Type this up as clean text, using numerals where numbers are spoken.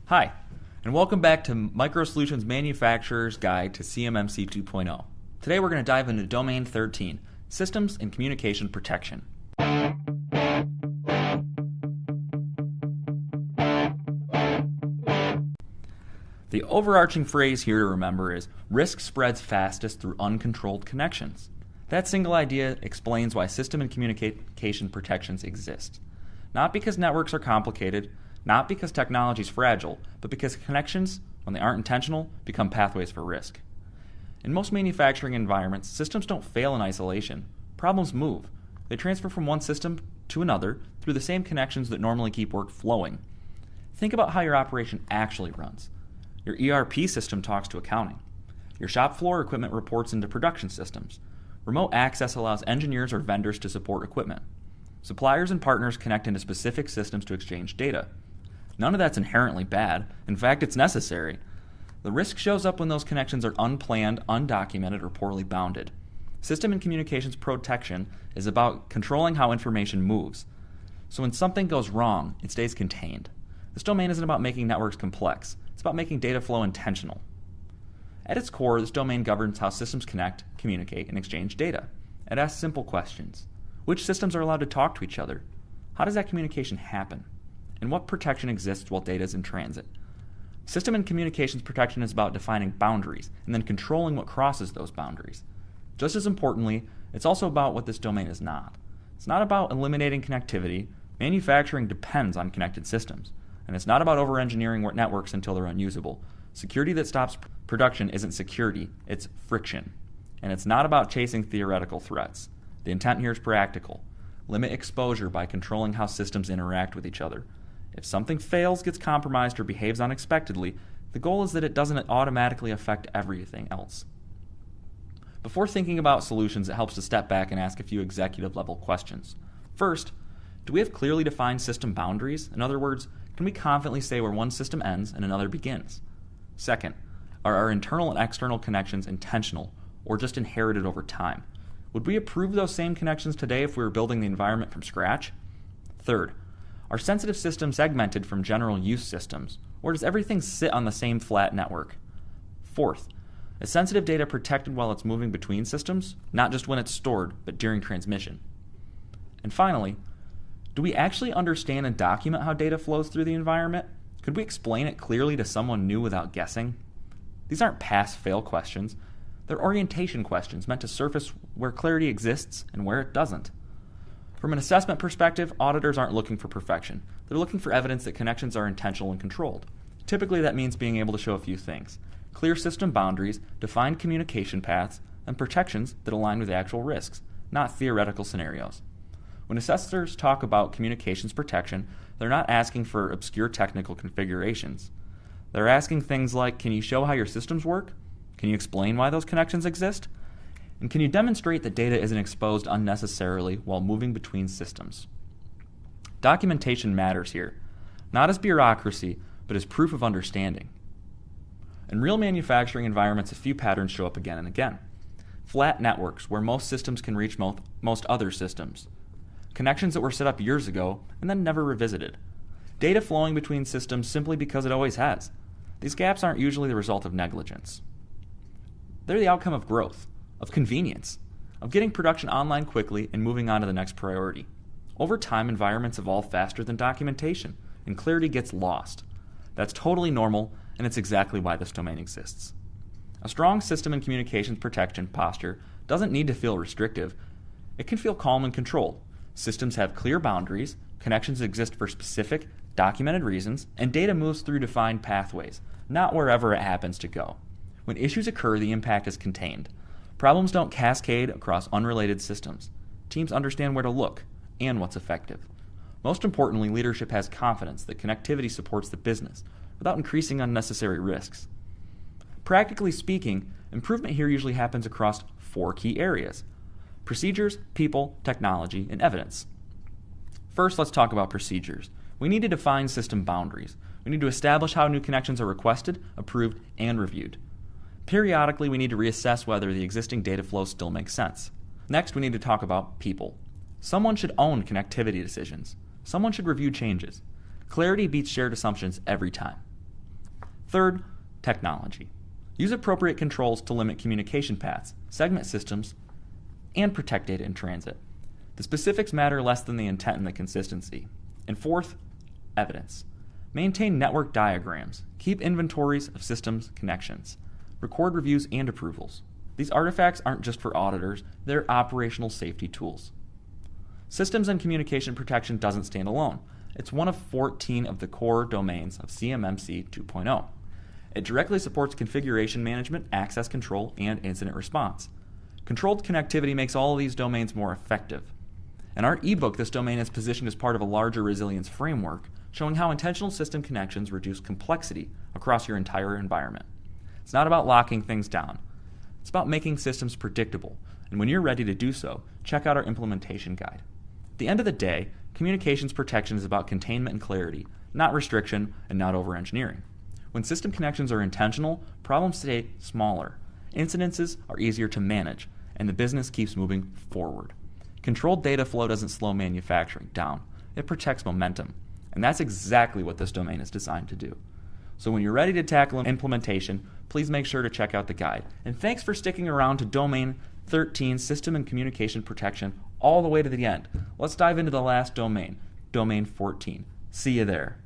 Hi, and welcome back to MicroSolutions Manufacturer's Guide to CMMC 2.0. Today we're going to dive into Domain 13, Systems and Communication Protection. The overarching phrase here to remember is, risk spreads fastest through uncontrolled connections. That single idea explains why system and communication protections exist. Not because networks are complicated, not because technology is fragile, but because connections, when they aren't intentional, become pathways for risk. In most manufacturing environments, systems don't fail in isolation. Problems move. They transfer from one system to another through the same connections that normally keep work flowing. Think about how your operation actually runs. Your ERP system talks to accounting. Your shop floor equipment reports into production systems. Remote access allows engineers or vendors to support equipment. Suppliers and partners connect into specific systems to exchange data. None of that's inherently bad. In fact, it's necessary. The risk shows up when those connections are unplanned, undocumented, or poorly bounded. System and communications protection is about controlling how information moves. So when something goes wrong, it stays contained. This domain isn't about making networks complex. It's about making data flow intentional. At its core, this domain governs how systems connect, communicate, and exchange data. It asks simple questions. Which systems are allowed to talk to each other? How does that communication happen? And what protection exists while data is in transit? System and communications protection is about defining boundaries and then controlling what crosses those boundaries. Just as importantly, it's also about what this domain is not. It's not about eliminating connectivity. Manufacturing depends on connected systems. And it's not about over-engineering networks until they're unusable. Security that stops production isn't security, it's friction. And it's not about chasing theoretical threats. The intent here is practical. Limit exposure by controlling how systems interact with each other. If something fails, gets compromised, or behaves unexpectedly, the goal is that it doesn't automatically affect everything else. Before thinking about solutions, it helps to step back and ask a few executive-level questions. First, do we have clearly defined system boundaries? In other words, can we confidently say where one system ends and another begins? Second, are our internal and external connections intentional or just inherited over time? Would we approve those same connections today if we were building the environment from scratch? Third, are sensitive systems segmented from general use systems, or does everything sit on the same flat network? Fourth, is sensitive data protected while it's moving between systems, not just when it's stored, but during transmission? And finally, do we actually understand and document how data flows through the environment? Could we explain it clearly to someone new without guessing? These aren't pass-fail questions. They're orientation questions meant to surface where clarity exists and where it doesn't. From an assessment perspective, auditors aren't looking for perfection. They're looking for evidence that connections are intentional and controlled. Typically, that means being able to show a few things: clear system boundaries, defined communication paths, and protections that align with actual risks, not theoretical scenarios. When assessors talk about communications protection, they're not asking for obscure technical configurations. They're asking things like, can you show how your systems work? Can you explain why those connections exist? And can you demonstrate that data isn't exposed unnecessarily while moving between systems? Documentation matters here, not as bureaucracy, but as proof of understanding. In real manufacturing environments, a few patterns show up again and again. Flat networks, where most systems can reach most other systems. Connections that were set up years ago and then never revisited. Data flowing between systems simply because it always has. These gaps aren't usually the result of negligence. They're the outcome of growth, of convenience, of getting production online quickly and moving on to the next priority. Over time, environments evolve faster than documentation, and clarity gets lost. That's totally normal, and it's exactly why this domain exists. A strong system and communications protection posture doesn't need to feel restrictive. It can feel calm and controlled. Systems have clear boundaries, connections exist for specific, documented reasons, and data moves through defined pathways, not wherever it happens to go. When issues occur, the impact is contained. Problems don't cascade across unrelated systems. Teams understand where to look and what's effective. Most importantly, leadership has confidence that connectivity supports the business without increasing unnecessary risks. Practically speaking, improvement here usually happens across 4 key areas: procedures, people, technology, and evidence. First, let's talk about procedures. We need to define system boundaries. We need to establish how new connections are requested, approved, and reviewed. Periodically, we need to reassess whether the existing data flow still makes sense. Next, we need to talk about people. Someone should own connectivity decisions. Someone should review changes. Clarity beats shared assumptions every time. Third, technology. Use appropriate controls to limit communication paths, segment systems, and protect data in transit. The specifics matter less than the intent and the consistency. And fourth, evidence. Maintain network diagrams. Keep inventories of systems connections. Record reviews and approvals. These artifacts aren't just for auditors, they're operational safety tools. Systems and communication protection doesn't stand alone. It's one of 14 of the core domains of CMMC 2.0. It directly supports configuration management, access control, and incident response. Controlled connectivity makes all of these domains more effective. In our ebook, this domain is positioned as part of a larger resilience framework, showing how intentional system connections reduce complexity across your entire environment. It's not about locking things down. It's about making systems predictable, and when you're ready to do so, check out our implementation guide. At the end of the day, communications protection is about containment and clarity, not restriction and not over-engineering. When system connections are intentional, problems stay smaller, incidences are easier to manage, and the business keeps moving forward. Controlled data flow doesn't slow manufacturing down, it protects momentum, and that's exactly what this domain is designed to do. So when you're ready to tackle implementation, please make sure to check out the guide. And thanks for sticking around to Domain 13, System and Communication Protection, all the way to the end. Let's dive into the last domain, Domain 14. See you there.